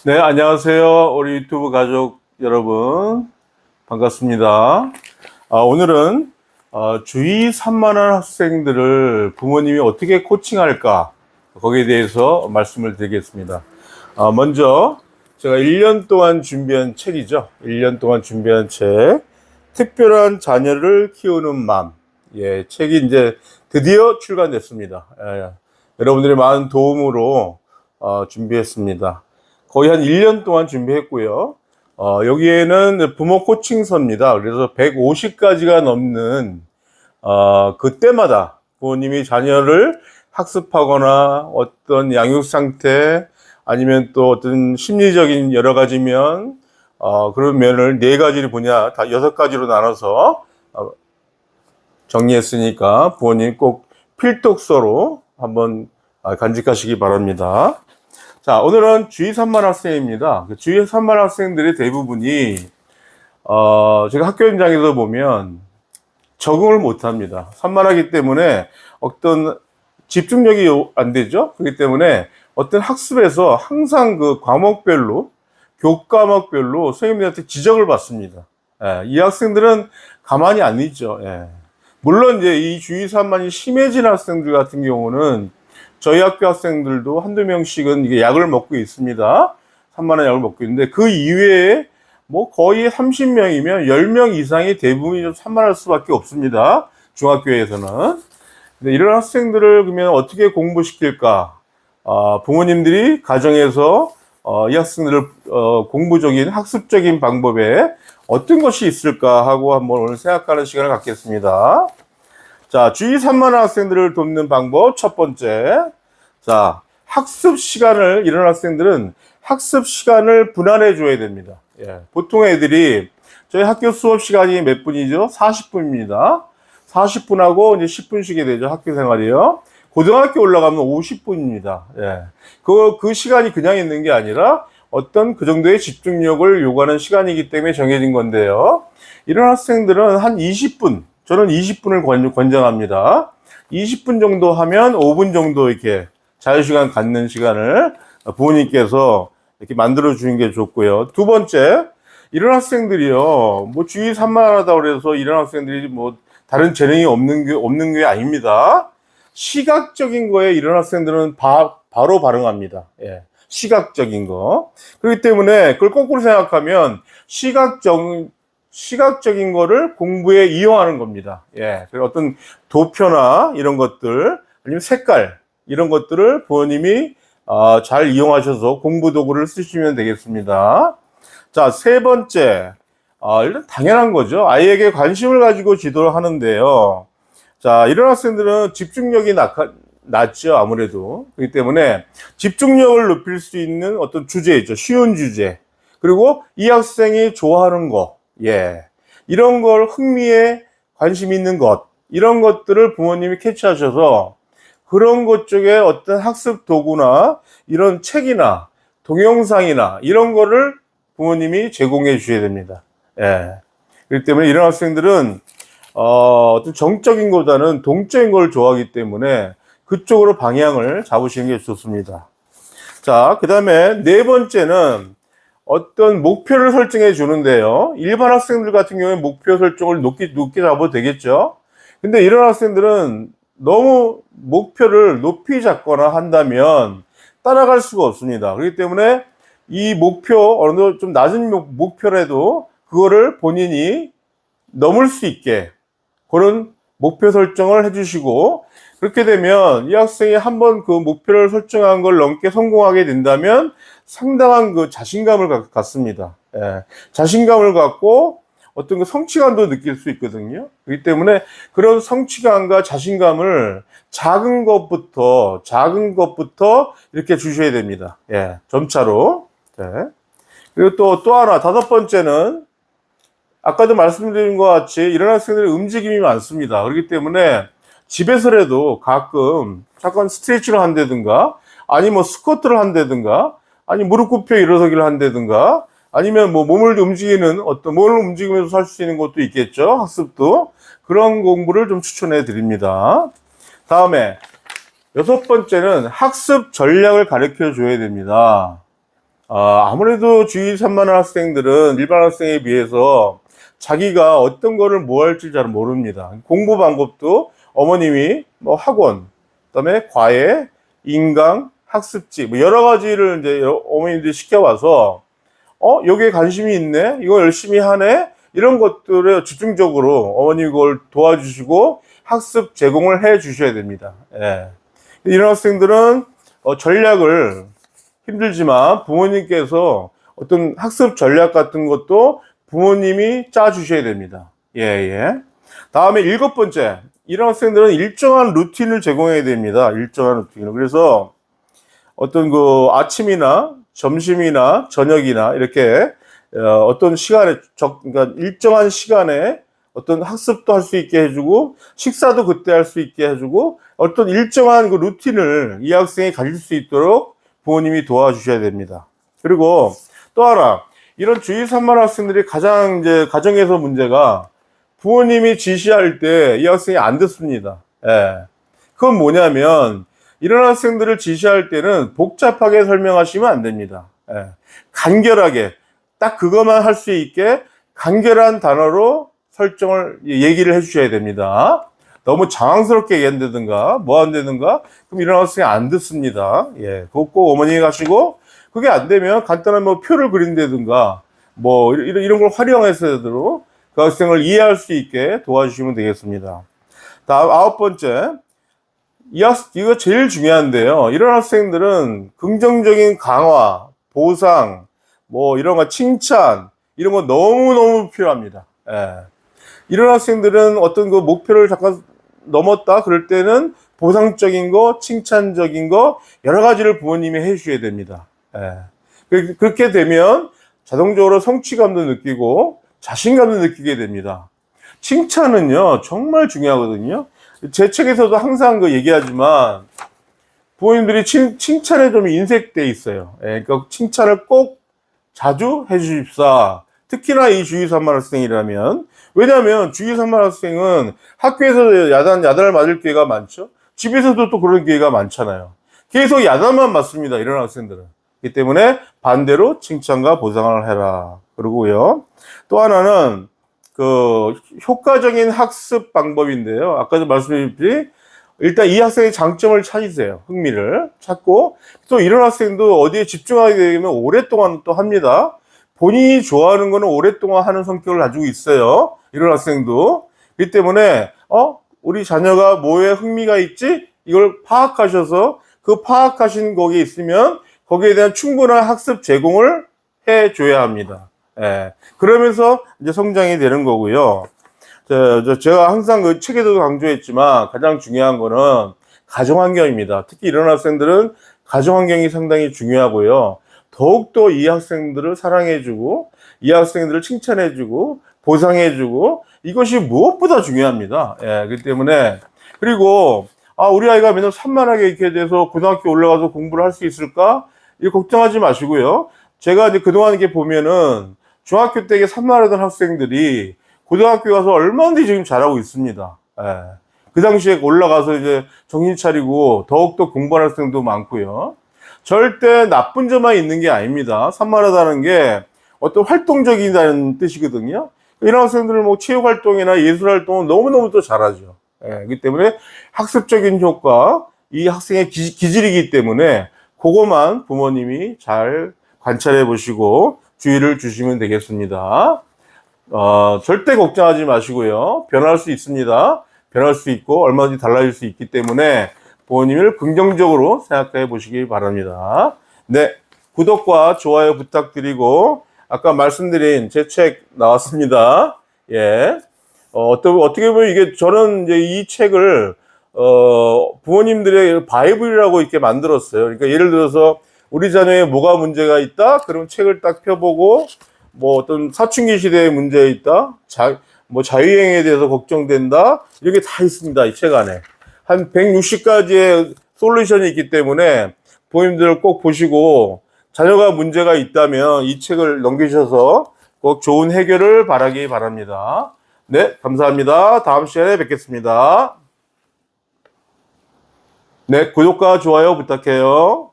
네, 안녕하세요. 우리 유튜브 가족 여러분. 반갑습니다. 오늘은 주위 산만한 학생들을 부모님이 어떻게 코칭할까? 거기에 대해서 말씀을 드리겠습니다. 먼저 제가 1년 동안 준비한 책이죠. 1년 동안 준비한 책. 특별한 자녀를 키우는 맘. 예, 책이 이제 드디어 출간됐습니다. 여러분들의 많은 도움으로 준비했습니다. 거의 한 1년 동안 준비했고요. 여기에는 부모 코칭서입니다. 그래서 150가지가 넘는, 그때마다 부모님이 자녀를 학습하거나 어떤 양육 상태, 아니면 또 어떤 심리적인 여러 가지 면, 그런 면을 4가지를 보냐, 다 6가지로 나눠서 정리했으니까 부모님 꼭 필독서로 한번 간직하시기 바랍니다. 자, 오늘은 주위 산만 학생입니다. 주위 산만 학생들의 대부분이, 제가 학교 현장에서 보면 적응을 못 합니다. 산만하기 때문에 어떤 집중력이 안 되죠? 그렇기 때문에 어떤 학습에서 항상 그 과목별로, 교과목별로 선생님들한테 지적을 받습니다. 예, 이 학생들은 가만히 안 있죠. 예. 물론 이제 이 주위 산만이 심해진 학생들 같은 경우는 저희 학교 학생들도 한두 명씩은 이게 약을 먹고 있습니다. 산만한 약을 먹고 있는데 그 이외에 뭐 거의 30명이면 10명 이상이 대부분이 좀 산만할 수밖에 없습니다. 중학교에서는. 근데 이런 학생들을 그러면 어떻게 공부시킬까? 부모님들이 가정에서 이 학생들을 공부적인 학습적인 방법에 어떤 것이 있을까 하고 한번 오늘 생각하는 시간을 갖겠습니다. 자, 주위 산만한 학생들을 돕는 방법 첫 번째. 자, 학습 시간을, 이런 학생들은 학습 시간을 분할해 줘야 됩니다. 예, 보통 애들이 저희 학교 수업 시간이 몇 분이죠? 40분입니다. 40분하고 이제 10분씩이 되죠. 학교 생활이요. 고등학교 올라가면 50분입니다. 예. 그 시간이 그냥 있는 게 아니라 어떤 그 정도의 집중력을 요구하는 시간이기 때문에 정해진 건데요. 이런 학생들은 한 20분, 저는 20분을 권장합니다. 20분 정도 하면 5분 정도 이렇게 자유시간 갖는 시간을 부모님께서 이렇게 만들어주는 게 좋고요. 두 번째, 이런 학생들이요, 뭐 주위 산만하다고 그래서 이런 학생들이 뭐 다른 재능이 없는 게 아닙니다. 시각적인 거에 이런 학생들은 바로 반응합니다. 예. 시각적인 거. 그렇기 때문에 그걸 거꾸로 생각하면 시각적인 거를 공부에 이용하는 겁니다. 예. 그리고 어떤 도표나 이런 것들, 아니면 색깔, 이런 것들을 부모님이 잘 이용하셔서 공부 도구를 쓰시면 되겠습니다. 자, 세 번째. 일단 당연한 거죠. 아이에게 관심을 가지고 지도를 하는데요. 자, 이런 학생들은 집중력이 낮죠, 아무래도. 그렇기 때문에 집중력을 높일 수 있는 어떤 주제 있죠. 쉬운 주제. 그리고 이 학생이 좋아하는 거. 예. 이런 걸 흥미에 관심 있는 것. 이런 것들을 부모님이 캐치하셔서 그런 것 쪽에 어떤 학습 도구나 이런 책이나 동영상이나 이런 거를 부모님이 제공해 주셔야 됩니다. 예. 그렇기 때문에 이런 학생들은 어떤 정적인 것보다는 동적인 걸 좋아하기 때문에 그쪽으로 방향을 잡으시는 게 좋습니다. 자, 그 다음에 네 번째는 어떤 목표를 설정해 주는데요. 일반 학생들 같은 경우에 목표 설정을 높게 잡아도 되겠죠. 근데 이런 학생들은 너무 목표를 높이 잡거나 한다면 따라갈 수가 없습니다. 그렇기 때문에 이 목표, 어느 정도 좀 낮은 목표라도 그거를 본인이 넘을 수 있게 그런 목표 설정을 해주시고, 그렇게 되면 이 학생이 한번 그 목표를 설정한 걸 넘게 성공하게 된다면 상당한 그 자신감을 갖습니다. 예. 자신감을 갖고 어떤 그 성취감도 느낄 수 있거든요. 그렇기 때문에 그런 성취감과 자신감을 작은 것부터 이렇게 주셔야 됩니다. 예. 점차로. 네. 그리고 또 하나, 다섯 번째는 아까도 말씀드린 것 같이 이런 학생들의 움직임이 많습니다. 그렇기 때문에 집에서라도 가끔 잠깐 스트레칭을 한다든가, 아니 뭐 스쿼트를 한다든가, 아니 무릎 굽혀 일어서기를 한다든가, 아니면 뭐 몸을 움직이는 어떤 몸을 움직이면서 할 수 있는 것도 있겠죠. 학습도. 그런 공부를 좀 추천해 드립니다. 다음에 여섯 번째는 학습 전략을 가르쳐 줘야 됩니다. 아무래도 주의 산만한 학생들은 일반 학생에 비해서 자기가 어떤 거를 뭐 할지 잘 모릅니다. 공부 방법도 어머님이 뭐 학원, 그다음에 과외, 인강, 학습지 뭐 여러 가지를 이제 어머님들이 시켜와서 여기에 관심이 있네, 이거 열심히 하네, 이런 것들을 집중적으로 어머니 그걸 도와주시고 학습 제공을 해 주셔야 됩니다. 예. 이런 학생들은 전략을 힘들지만 부모님께서 어떤 학습 전략 같은 것도 부모님이 짜 주셔야 됩니다. 예, 예. 다음에 7번째. 이런 학생들은 일정한 루틴을 제공해야 됩니다. 일정한 루틴을. 그래서 어떤 그 아침이나 점심이나 저녁이나 이렇게 어떤 시간에 그러니까 일정한 시간에 어떤 학습도 할 수 있게 해주고 식사도 그때 할 수 있게 해주고 어떤 일정한 그 루틴을 이 학생이 가질 수 있도록 부모님이 도와주셔야 됩니다. 그리고 또 하나, 이런 주의 산만 학생들이 가장 이제 가정에서 문제가 부모님이 지시할 때 이 학생이 안 듣습니다. 예. 그건 뭐냐면 이런 학생들을 지시할 때는 복잡하게 설명하시면 안 됩니다. 예. 간결하게 딱 그것만 할 수 있게 간결한 단어로 설정을 얘기를 해주셔야 됩니다. 너무 장황스럽게 얘기한다든가 뭐 한다든가 그럼 이런 학생이 안 듣습니다. 예, 그거 꼭 어머님이 가시고 그게 안 되면 간단한 뭐 표를 그린다든가 뭐 이런 걸 활용해서도 그 학생을 이해할 수 있게 도와주시면 되겠습니다. 다음 9번째. 이거 제일 중요한데요. 이런 학생들은 긍정적인 강화, 보상, 뭐 이런 거 칭찬, 이런 거 너무너무 필요합니다. 예. 이런 학생들은 어떤 그 목표를 잠깐 넘었다 그럴 때는 보상적인 거, 칭찬적인 거 여러 가지를 부모님이 해주셔야 됩니다. 예. 그렇게 되면 자동적으로 성취감도 느끼고 자신감도 느끼게 됩니다. 칭찬은요 정말 중요하거든요. 제 책에서도 항상 그 얘기하지만 부모님들이 칭찬에 좀 인색돼 있어요. 예, 그러니까 칭찬을 꼭 자주 해주십사. 특히나 이 주의 산만 학생이라면. 왜냐하면 주의 산만 학생은 학교에서 야단을 맞을 기회가 많죠. 집에서도 또 그런 기회가 많잖아요. 계속 야단만 맞습니다. 이런 학생들은. 그렇기 때문에 반대로 칭찬과 보상을 해라. 그러고요. 또 하나는 그 효과적인 학습 방법인데요. 아까도 말씀드렸듯이 일단 이 학생의 장점을 찾으세요. 흥미를 찾고 또 이런 학생도 어디에 집중하게 되면 오랫동안 또 합니다. 본인이 좋아하는 거는 오랫동안 하는 성격을 가지고 있어요. 이런 학생도. 그렇기 때문에 우리 자녀가 뭐에 흥미가 있지? 이걸 파악하셔서 그 파악하신 거기에 있으면 거기에 대한 충분한 학습 제공을 해줘야 합니다. 예. 그러면서 이제 성장이 되는 거고요. 제가 항상 그 책에서도 강조했지만 가장 중요한 거는 가정환경입니다. 특히 이런 학생들은 가정환경이 상당히 중요하고요. 더욱더 이 학생들을 사랑해주고 이 학생들을 칭찬해주고 보상해주고 이것이 무엇보다 중요합니다. 예, 그렇기 때문에 그리고 우리 아이가 맨날 산만하게 이렇게 돼서 고등학교 올라가서 공부를 할 수 있을까? 이거 걱정하지 마시고요. 제가 이제 그동안 이렇게 보면은 중학교 때 산만하던 학생들이 고등학교 가서 얼마든지 지금 잘하고 있습니다. 예. 그 당시에 올라가서 이제 정신 차리고 더욱더 공부하는 학생도 많고요. 절대 나쁜 점만 있는 게 아닙니다. 산만하다는 게 어떤 활동적이다는 뜻이거든요. 이런 학생들은 뭐 체육 활동이나 예술 활동은 너무너무 또 잘하죠. 예. 그렇기 때문에 학습적인 효과, 이 학생의 기질이기 때문에 그거만 부모님이 잘 관찰해 보시고 주의를 주시면 되겠습니다. 절대 걱정하지 마시고요. 변할 수 있습니다. 변할 수 있고 얼마든지 달라질 수 있기 때문에 부모님을 긍정적으로 생각해 보시기 바랍니다. 네, 구독과 좋아요 부탁드리고 아까 말씀드린 제 책 나왔습니다. 예, 어떻게 보면 이게 저는 이제 이 책을 부모님들의 바이블이라고 이렇게 만들었어요. 그러니까 예를 들어서 우리 자녀에 뭐가 문제가 있다? 그럼 책을 딱 펴보고 뭐 어떤 사춘기 시대에 문제 있다? 뭐 자유행위에 대해서 걱정된다? 이렇게 다 있습니다. 이 책 안에. 한 160가지의 솔루션이 있기 때문에 부모님들 꼭 보시고 자녀가 문제가 있다면 이 책을 넘기셔서 꼭 좋은 해결을 바라기 바랍니다. 네, 감사합니다. 다음 시간에 뵙겠습니다. 네, 구독과 좋아요 부탁해요.